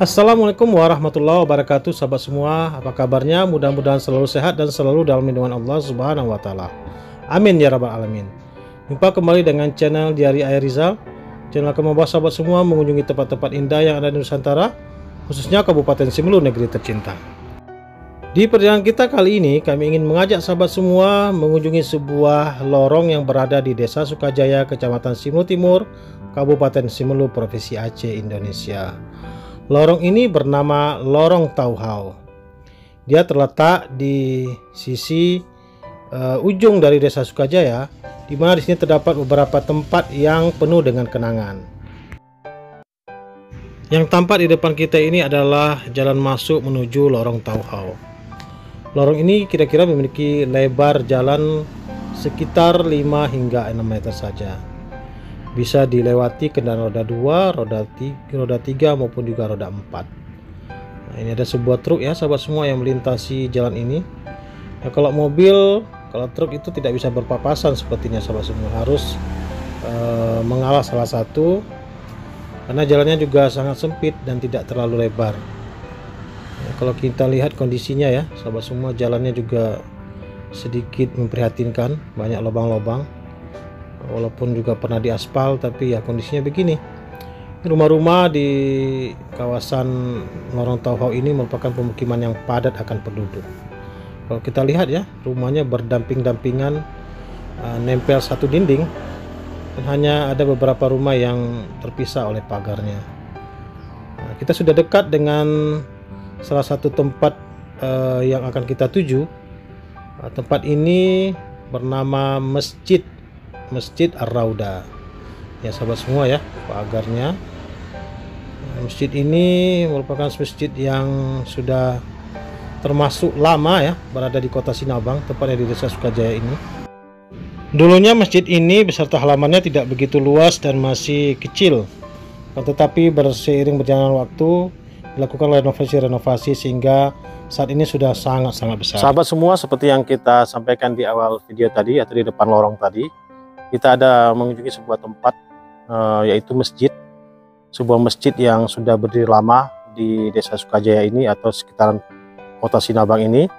Assalamualaikum warahmatullahi wabarakatuh, sahabat semua. Apa kabarnya? Mudah-mudahan selalu sehat dan selalu dalam lindungan Allah Subhanahu wa taala. Amin ya rabbal alamin. Jumpa kembali dengan channel Diari Ayah Rizal. Channel akan membawa sahabat semua mengunjungi tempat-tempat indah yang ada di Nusantara, khususnya Kabupaten Simelu, negeri tercinta. Di perjalanan kita kali ini, kami ingin mengajak sahabat semua mengunjungi sebuah lorong yang berada di Desa Sukajaya, Kecamatan Simelu Timur, Kabupaten Simelu, Provinsi Aceh, Indonesia. Lorong ini bernama Lorong Tauhau. Dia terletak di sisi ujung dari Desa Sukajaya, di mana di sini terdapat beberapa tempat yang penuh dengan kenangan. Yang tampak di depan kita ini adalah jalan masuk menuju Lorong Tauhau. Lorong ini kira-kira memiliki lebar jalan sekitar 5 hingga 6 meter saja. Bisa dilewati kendaraan roda 2, roda 3 maupun juga roda 4. Nah, ini ada sebuah truk ya sahabat semua yang melintasi jalan ini. Nah, kalau truk itu tidak bisa berpapasan sepertinya sahabat semua, harus mengalah salah satu karena jalannya juga sangat sempit dan tidak terlalu lebar. Nah, kalau kita lihat kondisinya ya sahabat semua, jalannya juga sedikit memprihatinkan, banyak lubang-lubang. Walaupun juga pernah diaspal, tapi ya kondisinya begini. Rumah-rumah di kawasan Lorong Tauhau ini merupakan pemukiman yang padat akan penduduk. Kalau kita lihat ya, rumahnya berdamping-dampingan, nempel satu dinding, dan hanya ada beberapa rumah yang terpisah oleh pagarnya. Nah, kita sudah dekat dengan salah satu tempat yang akan kita tuju. Tempat ini bernama Masjid Ar-Rauda ya sahabat semua ya, pagarnya. Masjid ini merupakan masjid yang sudah termasuk lama ya, berada di kota Sinabang, tepatnya di Desa Sukajaya ini. Dulunya masjid ini beserta halamannya tidak begitu luas dan masih kecil, tetapi seiring berjalan waktu dilakukan renovasi sehingga saat ini sudah sangat-sangat besar. Sahabat semua, seperti yang kita sampaikan di awal video tadi atau di depan lorong tadi, kita ada mengunjungi sebuah tempat yaitu sebuah masjid yang sudah berdiri lama di Desa Sukajaya ini atau sekitaran kota Sinabang ini.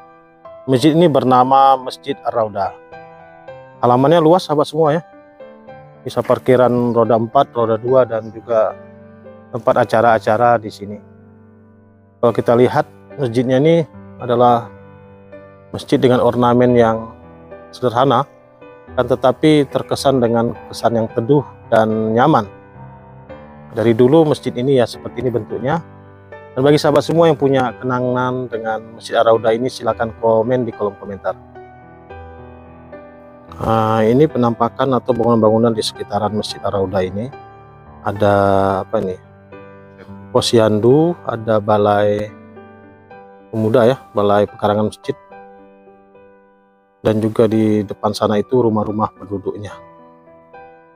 Masjid ini bernama Masjid Ar-Rauda. Halamannya luas sahabat semua ya, bisa parkiran roda 4, roda 2 dan juga tempat acara-acara di sini. Kalau kita lihat, masjidnya ini adalah masjid dengan ornamen yang sederhana, kan tetapi terkesan dengan kesan yang teduh dan nyaman. Dari dulu masjid ini ya seperti ini bentuknya. Dan bagi sahabat semua yang punya kenangan dengan Masjid Ar-Rauda ini, silakan komen di kolom komentar. Ini penampakan atau bangunan-bangunan di sekitaran Masjid Ar-Rauda ini. Ada apa ini? Posyandu, ada balai pemuda ya, balai pekarangan masjid. Dan juga di depan sana itu rumah-rumah penduduknya,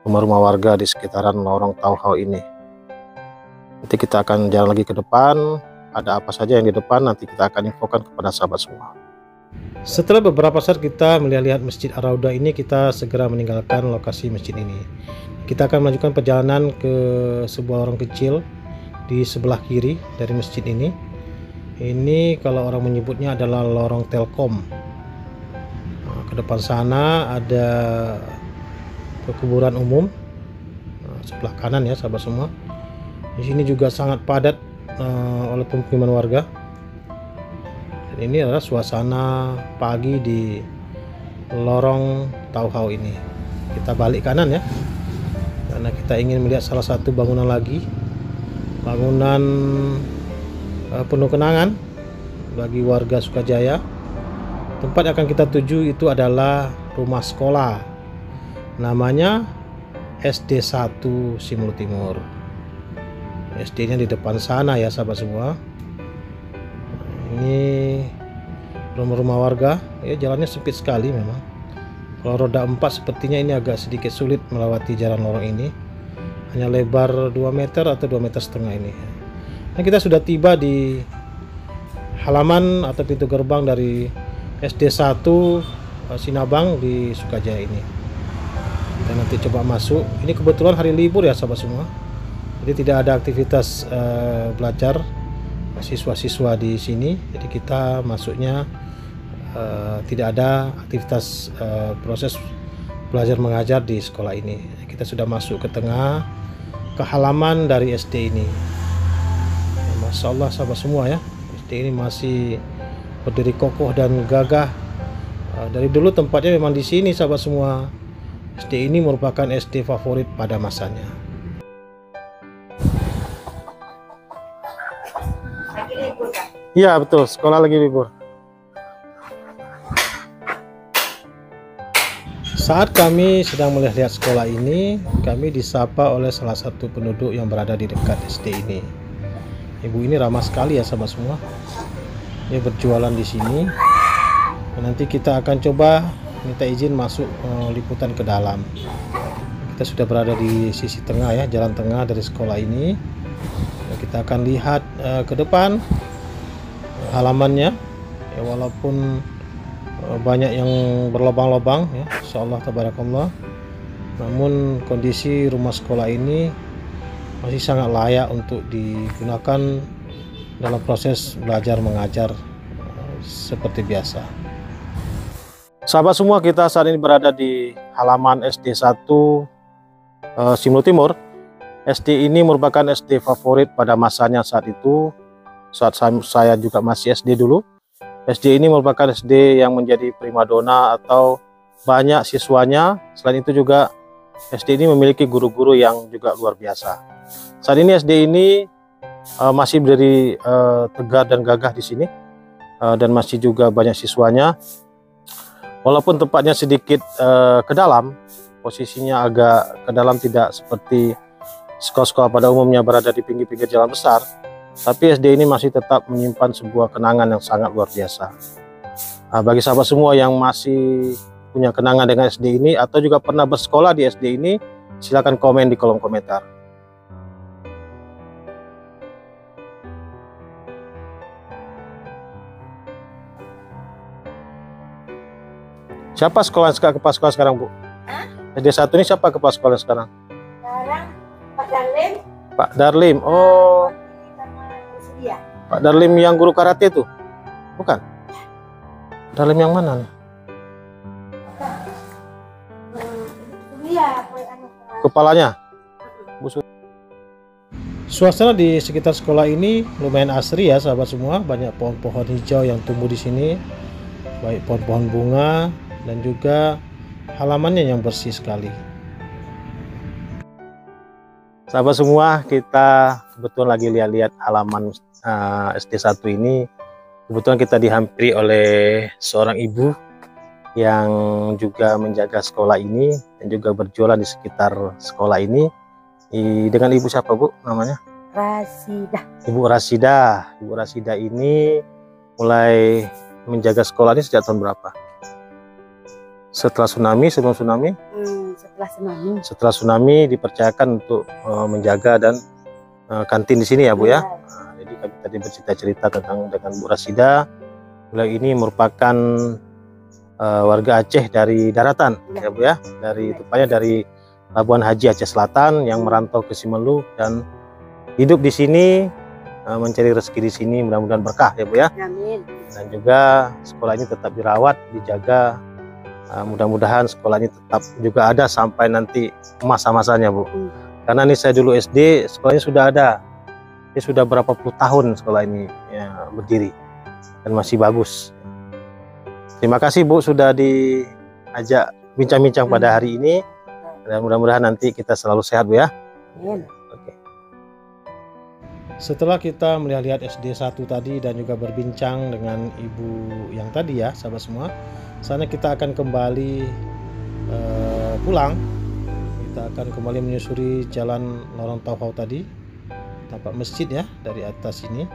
rumah-rumah warga di sekitaran Lorong Tauhau ini. Nanti kita akan jalan lagi ke depan, ada apa saja yang di depan nanti kita akan infokan kepada sahabat semua. Setelah beberapa saat kita melihat Masjid Ar-Rauda ini, kita segera meninggalkan lokasi masjid ini. Kita akan melanjutkan perjalanan ke sebuah lorong kecil di sebelah kiri dari masjid ini. Ini kalau orang menyebutnya adalah Lorong Telkom. Ke depan sana ada kuburan umum, sebelah kanan ya sahabat semua. Di sini juga sangat padat oleh pemukiman warga. Dan ini adalah suasana pagi di Lorong Tauhau ini. Kita balik kanan ya, karena kita ingin melihat salah satu bangunan lagi, bangunan penuh kenangan bagi warga Sukajaya. Tempat yang akan kita tuju itu adalah rumah sekolah, namanya SD 1 Simelu Timur. SD-nya di depan sana ya sahabat semua. Ini rumah-rumah warga ya, jalannya sempit sekali memang. Kalau roda 4 sepertinya ini agak sedikit sulit melewati jalan lorong ini, hanya lebar 2 meter atau 2,5 meter ini. Nah, kita sudah tiba di halaman atau pintu gerbang dari SD 1 Sinabang di Sukajaya ini. Kita nanti coba masuk. Ini kebetulan hari libur ya sahabat semua, jadi tidak ada aktivitas belajar siswa-siswa di sini. Jadi kita masuknya tidak ada aktivitas proses belajar mengajar di sekolah ini. Kita sudah masuk ke tengah, ke halaman dari SD ini. Masya Allah sahabat semua ya, SD ini masih berdiri kokoh dan gagah. Dari dulu tempatnya memang di sini sahabat semua. SD ini merupakan SD favorit pada masanya. Lagi libur kan? Iya betul, sekolah lagi libur. Saat kami sedang melihat sekolah ini, kami disapa oleh salah satu penduduk yang berada di dekat SD ini. Ibu ini ramah sekali ya sahabat semua. Dia berjualan di sini. Nanti kita akan coba minta izin masuk liputan ke dalam. Kita sudah berada di sisi tengah ya, jalan tengah dari sekolah ini. Kita akan lihat ke depan halamannya ya, walaupun banyak yang berlobang-lobang ya, insyaallah tabarakallah, namun kondisi rumah sekolah ini masih sangat layak untuk digunakan dalam proses belajar mengajar seperti biasa. Sahabat semua, kita saat ini berada di halaman SD 1 Simelu Timur. SD ini merupakan SD favorit pada masanya saat itu, saat saya juga masih SD dulu. SD ini merupakan SD yang menjadi primadona atau banyak siswanya. Selain itu juga SD ini memiliki guru-guru yang juga luar biasa. Saat ini SD ini masih berdiri tegar dan gagah di sini, dan masih juga banyak siswanya. Walaupun tempatnya sedikit ke dalam, posisinya agak ke dalam, tidak seperti sekolah-sekolah pada umumnya berada di pinggir-pinggir jalan besar, tapi SD ini masih tetap menyimpan sebuah kenangan yang sangat luar biasa. Bagi sahabat semua yang masih punya kenangan dengan SD ini atau juga pernah bersekolah di SD ini, silakan komen di kolom komentar. Siapa kepala sekolah sekarang, Bu? Hah? SD 1 ini siapa kepala sekolah sekarang? Sekarang Pak Darlim. Pak Darlim. Oh, Sama Bersedia. Pak Darlim yang guru karate itu? Bukan? Darlim yang mana nih? Iya, Kepalanya? Suasana di sekitar sekolah ini lumayan asri ya sahabat semua. Banyak pohon-pohon hijau yang tumbuh di sini, baik pohon-pohon bunga dan juga halamannya yang bersih sekali. Sahabat semua, kita kebetulan lagi lihat-lihat halaman SD 1 ini. Kebetulan kita dihampiri oleh seorang ibu yang juga menjaga sekolah ini dan juga berjualan di sekitar sekolah ini. Dengan ibu siapa, Bu, namanya? Rasidah. Ibu Rasidah. Ibu Rasidah ini mulai menjaga sekolah ini sejak tahun berapa? Setelah tsunami, sebelum tsunami? Setelah tsunami. Setelah tsunami dipercayakan untuk menjaga dan kantin di sini ya, Bu ya. Nah, jadi kami tadi bercerita-cerita tentang dengan Bu Rasidah. Beliau ini merupakan warga Aceh dari daratan ya, Bu ya. Tepatnya dari Labuan Haji Aceh Selatan yang merantau ke Simelu dan hidup di sini, mencari rezeki di sini, mudah-mudahan berkah ya, Bu ya. Amin. Dan juga sekolah ini tetap dirawat, dijaga. Mudah-mudahan sekolah ini tetap juga ada sampai nanti masa-masanya, Bu. Karena ini saya dulu SD, sekolahnya sudah ada. Ini sudah berapa puluh tahun sekolah ini ya, berdiri dan masih bagus. Terima kasih, Bu, sudah diajak bincang-bincang pada hari ini. Dan mudah-mudahan nanti kita selalu sehat, Bu ya. Amin. Oke. Setelah kita melihat SD 1 tadi dan juga berbincang dengan ibu yang tadi ya, sahabat semua, saatnya kita akan kembali pulang. Kita akan kembali menyusuri jalan Lorong Tauhau tadi, tampak masjid ya dari atas ini,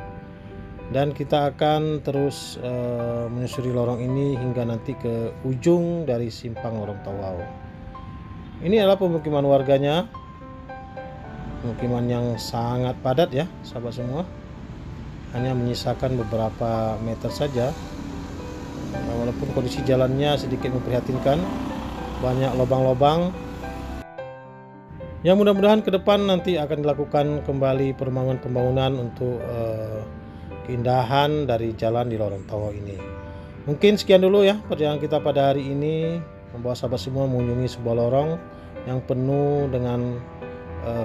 dan kita akan terus menyusuri lorong ini hingga nanti ke ujung dari simpang Lorong Tauhau. Ini adalah pemukiman warganya, pemukiman yang sangat padat ya sahabat semua, hanya menyisakan beberapa meter saja. Walaupun kondisi jalannya sedikit memprihatinkan, banyak lubang-lubang. Yang mudah-mudahan ke depan nanti akan dilakukan kembali pembangunan untuk keindahan dari jalan di lorong Tauhau ini. Mungkin sekian dulu ya perjalanan kita pada hari ini, membawa sahabat semua mengunjungi sebuah lorong yang penuh dengan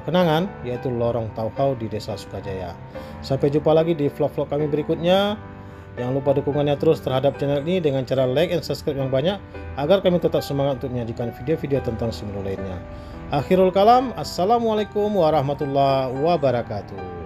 kenangan, yaitu lorong Tauhau di Desa Sukajaya. Sampai jumpa lagi di vlog-vlog kami berikutnya. Jangan lupa dukungannya terus terhadap channel ini dengan cara like dan subscribe yang banyak agar kami tetap semangat untuk menyajikan video-video tentang Sumeneb lainnya. Akhirul kalam, assalamualaikum warahmatullahi wabarakatuh.